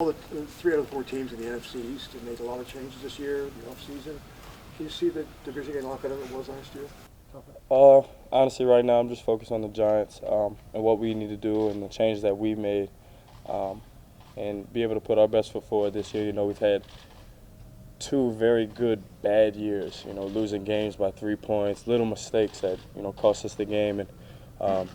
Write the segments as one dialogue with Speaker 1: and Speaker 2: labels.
Speaker 1: All the 3 out of the 4 teams in the NFC East have made a lot of changes this year, the offseason. Can you see the division getting a lot better than it was last year?
Speaker 2: Honestly, right now I'm just focused on the Giants and what we need to do and the changes that we made and be able to put our best foot forward this year. You know, we've had 2 very good bad years, you know, losing games by 3 points, little mistakes that, you know, cost us the game. And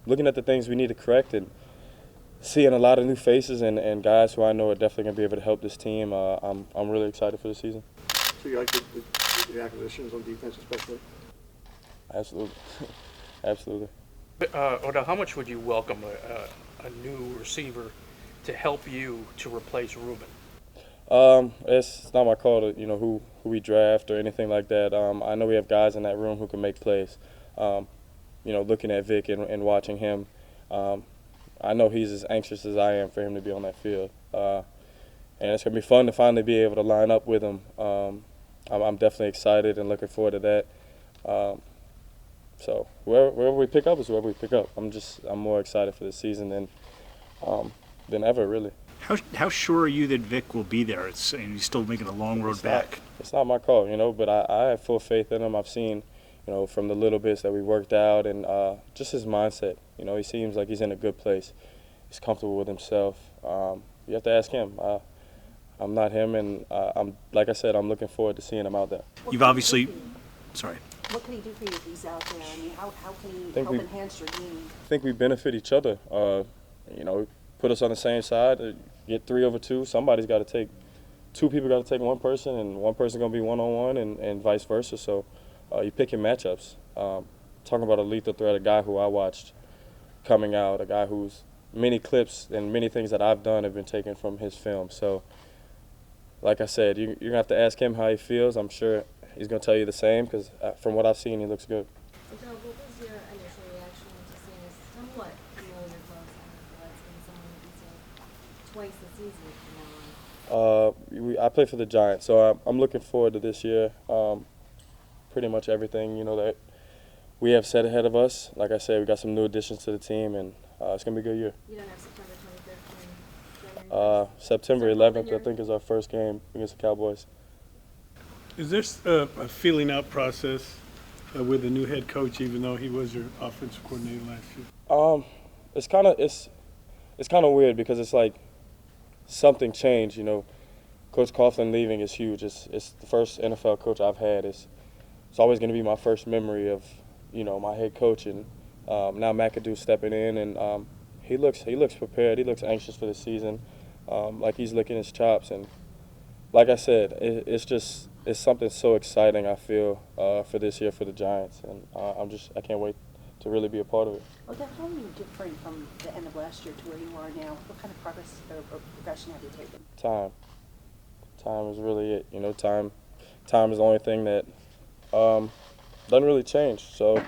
Speaker 2: looking at the things we need to correct and seeing a lot of new faces and guys who I know are definitely going to be able to help this team, I'm really excited for the season.
Speaker 1: So you like the acquisitions on defense especially?
Speaker 2: Absolutely. Absolutely.
Speaker 3: Odell, how much would you welcome a new receiver to help you to replace Ruben?
Speaker 2: It's not my call to, you know, who we draft or anything like that. I know we have guys in that room who can make plays. You know, looking at Vic and watching him, I know he's as anxious as I am for him to be on that field. And it's going to be fun to finally be able to line up with him. I'm definitely excited and looking forward to that. So wherever we pick up is wherever we pick up. I'm more excited for this season than ever, really.
Speaker 4: How sure are you that Vic will be there? And he's still making a long road back.
Speaker 2: It's not my call, you know, but I have full faith in him. I've seen, you know, from the little bits that we worked out and just his mindset. You know, he seems like he's in a good place. He's comfortable with himself. You have to ask him. I'm not him, and like I said, I'm looking forward to seeing him out there.
Speaker 4: You've obviously, sorry.
Speaker 5: What can he do for you if he's out there? I mean, how can he help enhance your game?
Speaker 2: I think we benefit each other. You know, put us on the same side. Get 3 over 2. Somebody's got to take. 2 people got to take one person, and one person going to be one-on-one, and vice versa. So you pick your matchups. Talking about a lethal threat, a guy who I watched coming out, a guy whose many clips and many things that I've done have been taken from his film. So, like I said, you're going to have to ask him how he feels. I'm sure he's going to tell you the same because from what I've seen, he looks good.
Speaker 6: Odell, what was your initial reaction to seeing a somewhat familiar close? That's been someone that you've seen twice this season from now on.
Speaker 2: I play for the Giants, so I'm looking forward to this year. Pretty much everything, you know, that we have set ahead of us. Like I said, we got some new additions to the team, and it's going to be a good year.
Speaker 6: You don't have September 25th and January 1st?
Speaker 2: September 11th, I think, is our first game against the Cowboys.
Speaker 7: Is there a feeling out process with the new head coach, even though he was your offensive coordinator last year?
Speaker 2: It's kind of weird because it's like something changed. You know, Coach Coughlin leaving is huge. It's the first NFL coach I've had. It's always going to be my first memory of, you know, my head coach, and now McAdoo stepping in, and he looks prepared. He looks anxious for the season, like he's licking his chops. And like I said, it's something so exciting, I feel, for this year for the Giants, and I can't wait to really be a part of it.
Speaker 5: Odell, how are you different from the end of last year to where you are now? What kind of progress or progression have you taken?
Speaker 2: Time is really it. You know, time is the only thing that doesn't really change. So,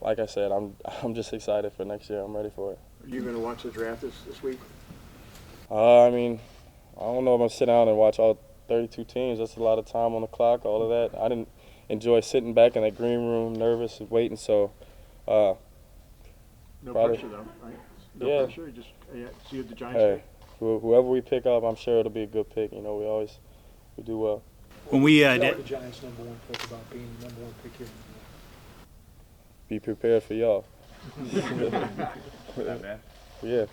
Speaker 2: like I said, I'm just excited for next year. I'm ready for it.
Speaker 1: Are you going to watch the draft this week?
Speaker 2: I mean, I don't know if I'm going to sit down and watch all 32 teams. That's a lot of time on the clock, all of that. I didn't enjoy sitting back in that green room, nervous and waiting. So,
Speaker 1: no
Speaker 2: probably,
Speaker 1: pressure, though, right?
Speaker 2: No
Speaker 1: pressure. You just see what the Giants
Speaker 2: hey, whoever we pick up, I'm sure it'll be a good pick. You know, we do well.
Speaker 4: When we
Speaker 8: Tell the Giants' #1 pick about being the #1 pick here.
Speaker 2: Be prepared for y'all.
Speaker 9: Not bad.
Speaker 2: Yeah.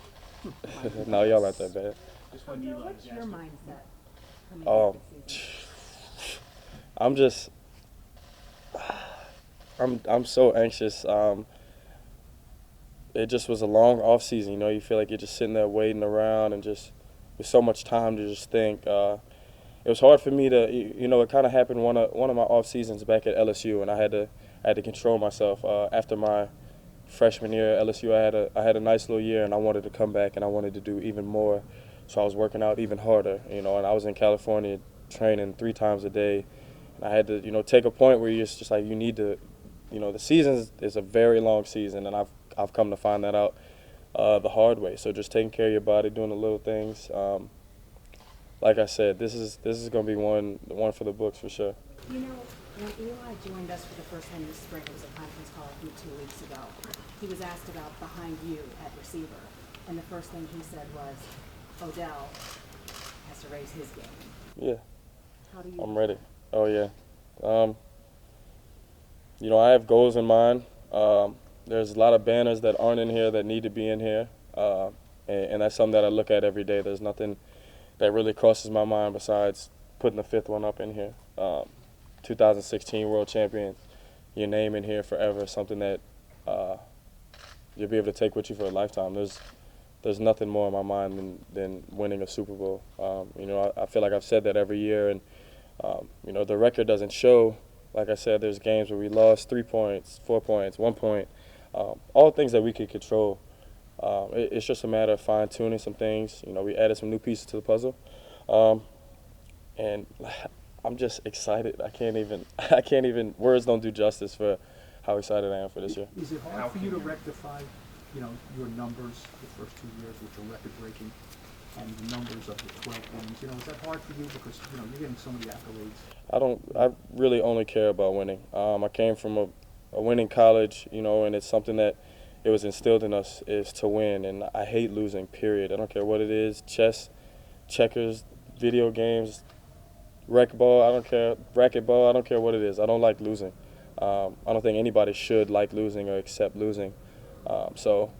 Speaker 2: No, y'all not that bad.
Speaker 5: What's your mindset?
Speaker 2: I'm so anxious. It just was a long off season. You know, you feel like you're just sitting there waiting around and just with so much time to just think. It was hard for me to, you know, it kind of happened one of my off seasons back at LSU, and I had to control myself. After my freshman year at LSU, I had a nice little year, and I wanted to come back and I wanted to do even more. So I was working out even harder, you know, and I was in California training 3 times a day. And I had to, you know, take a point where you're just like, you need to, you know, the season is a very long season, and I've come to find that out the hard way. So just taking care of your body, doing the little things. Like I said, this is going to be one for the books for sure.
Speaker 5: You know, when Eli joined us for the first time this spring, it was a conference call I think 2 weeks ago. He was asked about behind you at receiver, and the first thing he said was, Odell has to raise his game.
Speaker 2: Yeah,
Speaker 5: How do you?
Speaker 2: I'm ready. Oh yeah. I have goals in mind. There's a lot of banners that aren't in here that need to be in here, and that's something that I look at every day. There's nothing that really crosses my mind besides putting the fifth one up in here. 2016 World Champions, your name in here forever, something that you'll be able to take with you for a lifetime. There's nothing more in my mind than winning a Super Bowl. I feel like I've said that every year, and the record doesn't show. Like I said, there's games where we lost 3 points, 4 points, 1 point, all things that we could control. It's just a matter of fine-tuning some things. We added some new pieces to the puzzle, and I'm just excited. I can't even. Words don't do justice for how excited I am for this year.
Speaker 8: Is it hard for you to rectify, your numbers the first 2 years, which are record-breaking, and the numbers of the 12 wins? Is that hard for you because you're getting so many accolades?
Speaker 2: I really only care about winning. I came from a winning college, and it's something that it was instilled in us is to win, and I hate losing, period. I don't care what it is, chess, checkers, video games, racquetball, I don't care, racquetball, I don't care what it is. I don't like losing. I don't think anybody should like losing or accept losing. So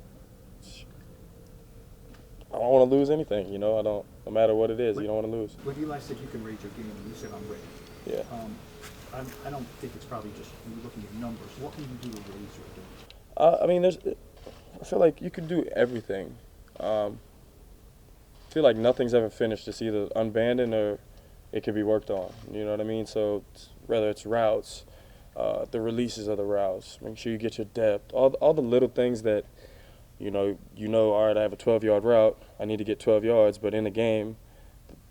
Speaker 2: I don't want to lose anything, no matter what it is, you don't want to lose.
Speaker 8: When Eli said you can raise your game, and you said I'm ready.
Speaker 2: Yeah.
Speaker 8: I don't think it's probably just you looking at numbers. What can you do to raise your game?
Speaker 2: I feel like you can do everything. I feel like nothing's ever finished. It's either unbanded or it can be worked on. You know what I mean? So whether it's routes, the releases of the routes, make sure you get your depth, all the little things that, all right, I have a 12-yard route. I need to get 12 yards, but in the game,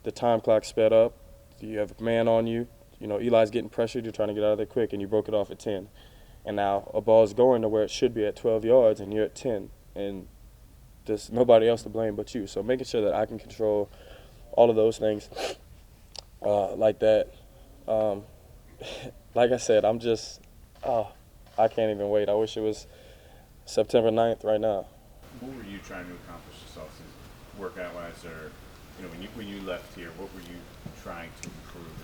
Speaker 2: the time clock sped up. You have a man on you. Eli's getting pressured. You're trying to get out of there quick, and you broke it off at 10. And now a ball is going to where it should be at 12 yards, and you're at 10. And there's nobody else to blame but you. So making sure that I can control all of those things like that. Like I said, I can't even wait. I wish it was September 9th right now.
Speaker 9: What were you trying to accomplish this offseason, workout-wise, or when you left here, what were you trying to improve, and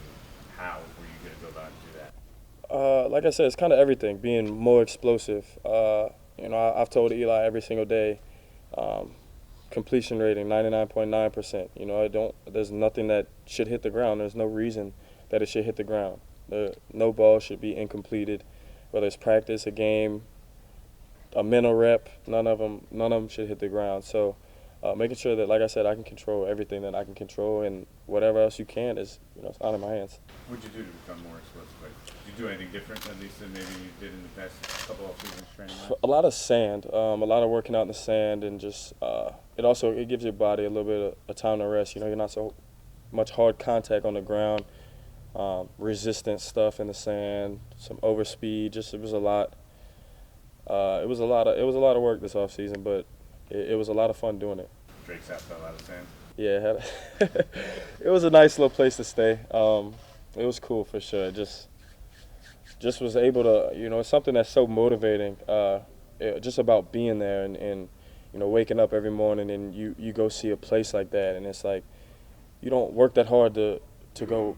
Speaker 9: how were you going to go about and do that?
Speaker 2: Like I said, it's kind of everything. Being more explosive. I've told Eli every single day. Completion rating 99.9%. There's nothing that should hit the ground. There's no reason that it should hit the ground. No ball should be incompleted, whether it's practice, a game, a mental rep. None of them should hit the ground. So making sure that, like I said, I can control everything that I can control, and whatever else you can is, it's out of my hands.
Speaker 9: What did you do to become more explosive? Did you do anything different, at least, than maybe you did in the past couple of seasons training?
Speaker 2: A lot of sand, a lot of working out in the sand, and just it gives your body a little bit of time to rest. You're not so much hard contact on the ground, resistance stuff in the sand, some overspeed. It was a lot. It was a lot of work this off season, but it was a lot of fun doing it.
Speaker 9: Drake's house fell out of sand.
Speaker 2: Yeah, it was a nice little place to stay. It was cool for sure. Just was able to, it's something that's so motivating. Just about being there and waking up every morning and you go see a place like that, and it's like you don't work that hard to go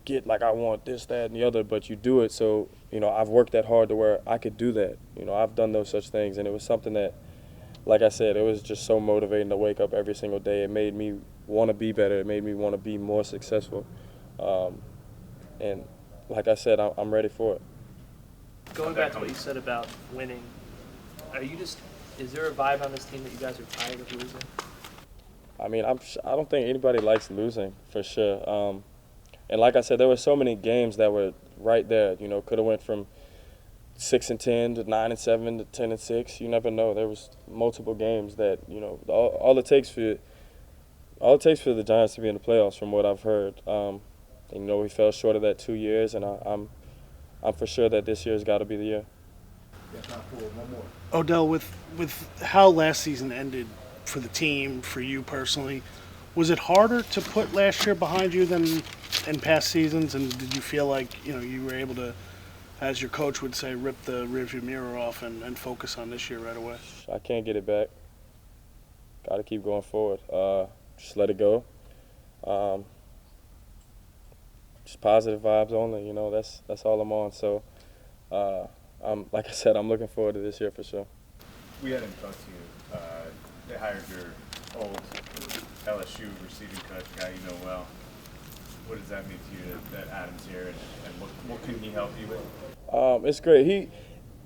Speaker 2: get like I want this, that, and the other, but you do it. So I've worked that hard to where I could do that. I've done those such things, and it was something that, like I said, it was just so motivating to wake up every single day. It made me want to be better. It made me want to be more successful. And like I said, I'm ready for it.
Speaker 10: Going back to what you said about winning, is there a vibe on this team that you guys are tired of losing?
Speaker 2: I mean, I don't think anybody likes losing, for sure. And like I said, there were so many games that were right there. Could have went from 6-10 to 9-7 to 10-6. You never know. There was multiple games that all it takes for the Giants to be in the playoffs, from what I've heard. We fell short of that 2 years, and I'm for sure that this year's got to be the year.
Speaker 8: One more.
Speaker 11: Odell, with how last season ended for the team, for you personally, was it harder to put last year behind you than in past seasons? And did you feel like you were able to, as your coach would say, rip the rearview mirror off and focus on this year right away?
Speaker 2: I can't get it back. Got to keep going forward. just let it go. Just positive vibes only. That's all I'm on. So, like I said, I'm looking forward to this year for sure.
Speaker 9: We hadn't talked to you. They hired your old LSU receiving coach, guy you know well. What does that mean to you that Adam's here, and what can he help you with?
Speaker 2: It's great.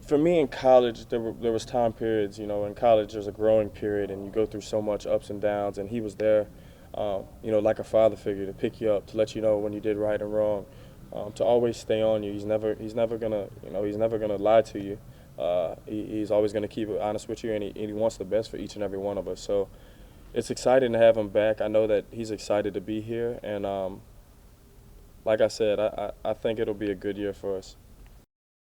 Speaker 2: For me in college, there was time periods. In college there's a growing period, and you go through so much ups and downs. And he was there, like a father figure to pick you up, to let you know when you did right and wrong, to always stay on you. He's never gonna lie to you. He's always gonna keep it honest with you, and he wants the best for each and every one of us. So it's exciting to have him back. I know that he's excited to be here, and like I said, I think it'll be a good year for us.